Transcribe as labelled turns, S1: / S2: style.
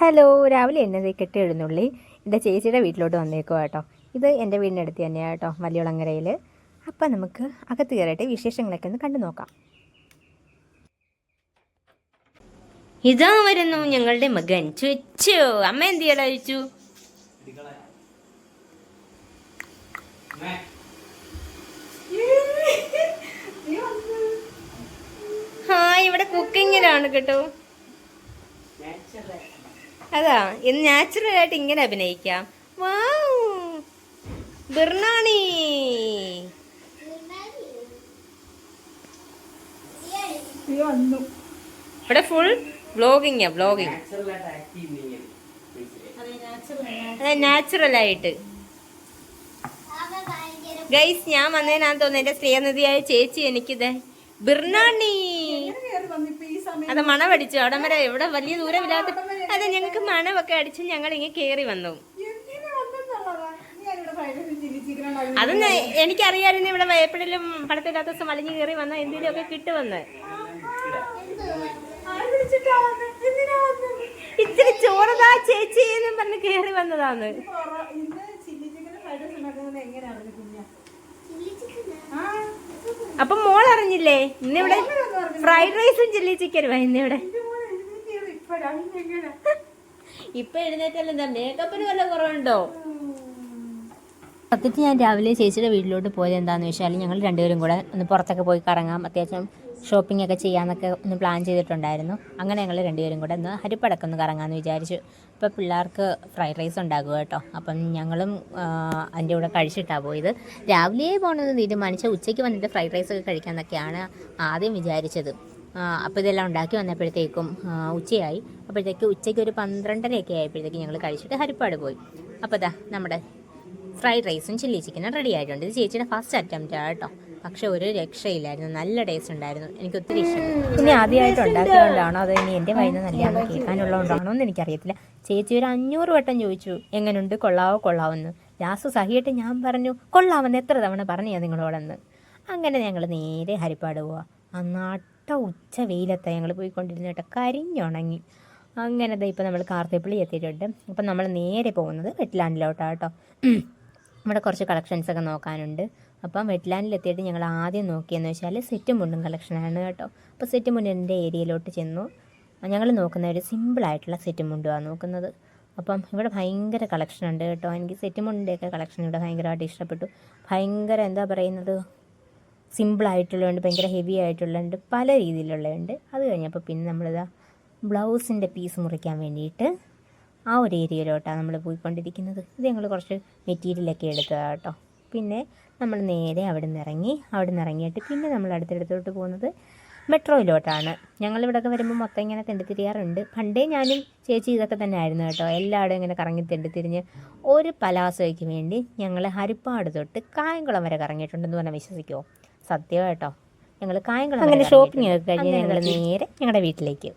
S1: Hello, രാവിലെ എന്നത് കെട്ടി എഴുന്നള്ളി എൻ്റെ ചേച്ചിയുടെ വീട്ടിലോട്ട് വന്നേക്കുക കേട്ടോ. ഇത് എൻ്റെ വീടിനടുത്ത് തന്നെയാണ് കേട്ടോ, വലിയുളങ്ങരയിൽ. അപ്പം നമുക്ക് അകത്ത് കയറിയിട്ട് വിശേഷങ്ങളൊക്കെ ഒന്ന് കണ്ടു നോക്കാം.
S2: ഇതാ വരുന്നു ഞങ്ങളുടെ മകൻ ചുച്ചു. അമ്മ എന്ത് ചെയ്യടാ ചുച്ചു? ഇവിടെ കുക്കിങ്ങിലാണ് കേട്ടോ. അതാ ഇന്ന് നാച്ചുറൽ ആയിട്ട് ഇങ്ങനെ അഭിനയിക്കാം. ബിർണാണി ഇവിടെ ഫുൾ വ്ലോഗിങ്. അതെ, നാച്ചുറൽ ആയിട്ട്. ഗൈസ്, ഞാൻ വന്നതിനാന്ന് തോന്നുന്നു എന്റെ സ്നേഹനിധിയായ ചേച്ചി എനിക്കിത് ബിർണാണി അത് മണം അടിച്ചു. അവിടെ വരെ എവിടെ വലിയ ദൂരമില്ലാത്ത അതെ, ഞങ്ങൾക്ക് മണമൊക്കെ അടിച്ച് ഞങ്ങൾ ഇങ്ങനെ കേറി വന്നു. അത് എനിക്കറിയാമായിരുന്നു ഇവിടെ എപ്പോഴെങ്കിലും പടത്തില്ലാത്ത ദിവസം വലിഞ്ഞു കയറി വന്ന എന്തെങ്കിലും ഒക്കെ കിട്ടുമെന്ന്. ഇച്ചിരി ചോറതാ ചേച്ചി എന്നും പറഞ്ഞ് കയറി വന്നതാന്ന്. അപ്പൊ മോൾ അറിഞ്ഞില്ലേ ഇന്നിവിടെ ഫ്രൈഡ് റൈസും ചില്ലി ചിക്കനുമാ ഇന്നിവിടെ. ഇപ്പൊ എഴുന്നേറ്റല്ലോ, എന്താ മേക്കപ്പിന് വല്ല കുറവുണ്ടോ?
S1: സത്യത്തിൽ ഞാൻ രാവിലെ ചേച്ചിയുടെ വീട്ടിലോട്ട് പോയത് എന്താണെന്ന് വെച്ചാൽ ഞങ്ങൾ രണ്ടുപേരും കൂടെ ഒന്ന് പുറത്തൊക്കെ പോയി കറങ്ങാം, അത്യാവശ്യം ഷോപ്പിംഗ് ഒക്കെ ചെയ്യാമെന്നൊക്കെ ഒന്ന് പ്ലാൻ ചെയ്തിട്ടുണ്ടായിരുന്നു. അങ്ങനെ ഞങ്ങൾ രണ്ടുപേരും കൂടെ ഒന്ന് ഹരിപ്പടക്കം ഒന്ന് കറങ്ങാമെന്ന് വിചാരിച്ചു. ഇപ്പോൾ പിള്ളേർക്ക് ഫ്രൈഡ് റൈസ് ഉണ്ടാകുക കേട്ടോ. അപ്പം ഞങ്ങളും അതിൻ്റെ കൂടെ കഴിച്ചിട്ടാണ് പോയത്. രാവിലെ പോകണമെന്ന് തീരുമാനിച്ച ഉച്ചയ്ക്ക് വന്നിട്ട് ഫ്രൈഡ് റൈസ് ഒക്കെ കഴിക്കാമെന്നൊക്കെയാണ് ആദ്യം വിചാരിച്ചത്. അപ്പോൾ ഇതെല്ലാം ഉണ്ടാക്കി വന്നപ്പോഴത്തേക്കും ഉച്ചയായി. അപ്പോഴത്തേക്ക് ഉച്ചയ്ക്ക് ഒരു 12:30 ആയപ്പോഴത്തേക്ക് ഞങ്ങൾ കഴിച്ചിട്ട് ഹരിപ്പാട് പോയി. അപ്പോൾ ഇതാ നമ്മുടെ ഫ്രൈഡ് റൈസും ചില്ലി ചിക്കനും റെഡി ആയിട്ടുണ്ട്. ഇത് ചേച്ചിയുടെ ഫസ്റ്റ് അറ്റംപ്റ്റാണ് കേട്ടോ. പക്ഷെ ഒരു രക്ഷയില്ലായിരുന്നു, നല്ല ടേസ്റ്റ് ഉണ്ടായിരുന്നു, എനിക്ക് ഒത്തിരി ഇഷ്ടപ്പെട്ടു. ഇനി ആദ്യമായിട്ട് ഉണ്ടാക്കിയതുകൊണ്ടാണോ അതോ ഇനി എൻ്റെ വയറിന് നല്ലതാണ് കേൾക്കാനുള്ളതുകൊണ്ടാണോ എന്ന് എനിക്കറിയത്തില്ല. ചേച്ചി ഒരു 500 വട്ടം ചോദിച്ചു എങ്ങനെയുണ്ട്, കൊള്ളാവെന്ന്. ലാസ്റ്റ് സഹിയായിട്ട് ഞാൻ പറഞ്ഞു കൊള്ളാമെന്ന് എത്ര തവണ പറഞ്ഞാൽ നിങ്ങളോടെന്ന്. അങ്ങനെ ഞങ്ങൾ നേരെ ഹരിപ്പാട് പോവാം. ആ നട്ട ഉച്ച വെയിലത്താണ് ഞങ്ങൾ പോയിക്കൊണ്ടിരുന്നു കേട്ടോ, കരിഞ്ഞുണങ്ങി. അങ്ങനെ ഇപ്പോൾ നമ്മൾ കാർത്തിപ്പള്ളി എത്തിയിട്ടുണ്ട്. അപ്പം നമ്മൾ നേരെ പോകുന്നത് വെറ്റ്ലാൻഡിലോട്ടാണ് കേട്ടോ. ഇവിടെ കുറച്ച് കളക്ഷൻസൊക്കെ നോക്കാനുണ്ട്. അപ്പം വെറ്റ്ലാൻഡിലെത്തിയിട്ട് ഞങ്ങൾ ആദ്യം നോക്കിയെന്ന് വെച്ചാൽ സെറ്റും മുണ്ടും കളക്ഷനാണ് കേട്ടോ. അപ്പോൾ സെറ്റും മുണ്ടിൻ്റെ ഏരിയയിലോട്ട് ചെന്നു. ഞങ്ങൾ നോക്കുന്ന ഒരു സിമ്പിളായിട്ടുള്ള സെറ്റും മുണ്ടുമാണ് നോക്കുന്നത്. അപ്പം ഇവിടെ ഭയങ്കര കളക്ഷൻ ഉണ്ട് കേട്ടോ. എനിക്ക് സെറ്റും മുണ്ടിൻ്റെയൊക്കെ കളക്ഷൻ ഇവിടെ ഭയങ്കരമായിട്ട് ഇഷ്ടപ്പെട്ടു. ഭയങ്കര എന്താ പറയുന്നത്, സിമ്പിളായിട്ടുള്ളതുണ്ട്, ഭയങ്കര ഹെവി ആയിട്ടുള്ളതുണ്ട്, പല രീതിയിലുള്ളതുണ്ട്. അത് കഴിഞ്ഞപ്പോൾ പിന്നെ നമ്മളിതാ ബ്ലൗസിൻ്റെ പീസ് മുറിക്കാൻ വേണ്ടിയിട്ട് ആ ഒരു ഏരിയയിലോട്ടാണ് നമ്മൾ പോയിക്കൊണ്ടിരിക്കുന്നത്. ഇത് ഞങ്ങൾ കുറച്ച് മെറ്റീരിയലൊക്കെ എടുത്തതാണ് കേട്ടോ. പിന്നെ നമ്മൾ നേരെ അവിടെ നിന്ന് ഇറങ്ങിയിട്ട് പിന്നെ നമ്മൾ അടുത്തടുത്തോട്ട് പോകുന്നത് മെട്രോയിലോട്ടാണ്. ഞങ്ങളിവിടെയൊക്കെ വരുമ്പോൾ മൊത്തം ഇങ്ങനെ തെണ്ടിത്തിരിയാറുണ്ട്. പണ്ടേ ഞാനും ചേച്ചി ഇതൊക്കെ തന്നെ ആയിരുന്നു കേട്ടോ. എല്ലാവരും ഇങ്ങനെ കറങ്ങി തെണ്ടിത്തിരിഞ്ഞ് ഒരു പലാസോയ്ക്ക് വേണ്ടി ഞങ്ങൾ ഹരിപ്പാട് തൊട്ട് കായംകുളം വരെ കറങ്ങിയിട്ടുണ്ടെന്ന് പറഞ്ഞാൽ വിശ്വസിക്കുമോ? സത്യം കേട്ടോ. ഞങ്ങൾ കായംകുളം അങ്ങനെ ഷോപ്പിംഗ് ഒക്കെ കഴിഞ്ഞ് ഞങ്ങൾ നേരെ ഞങ്ങളുടെ വീട്ടിലേക്ക്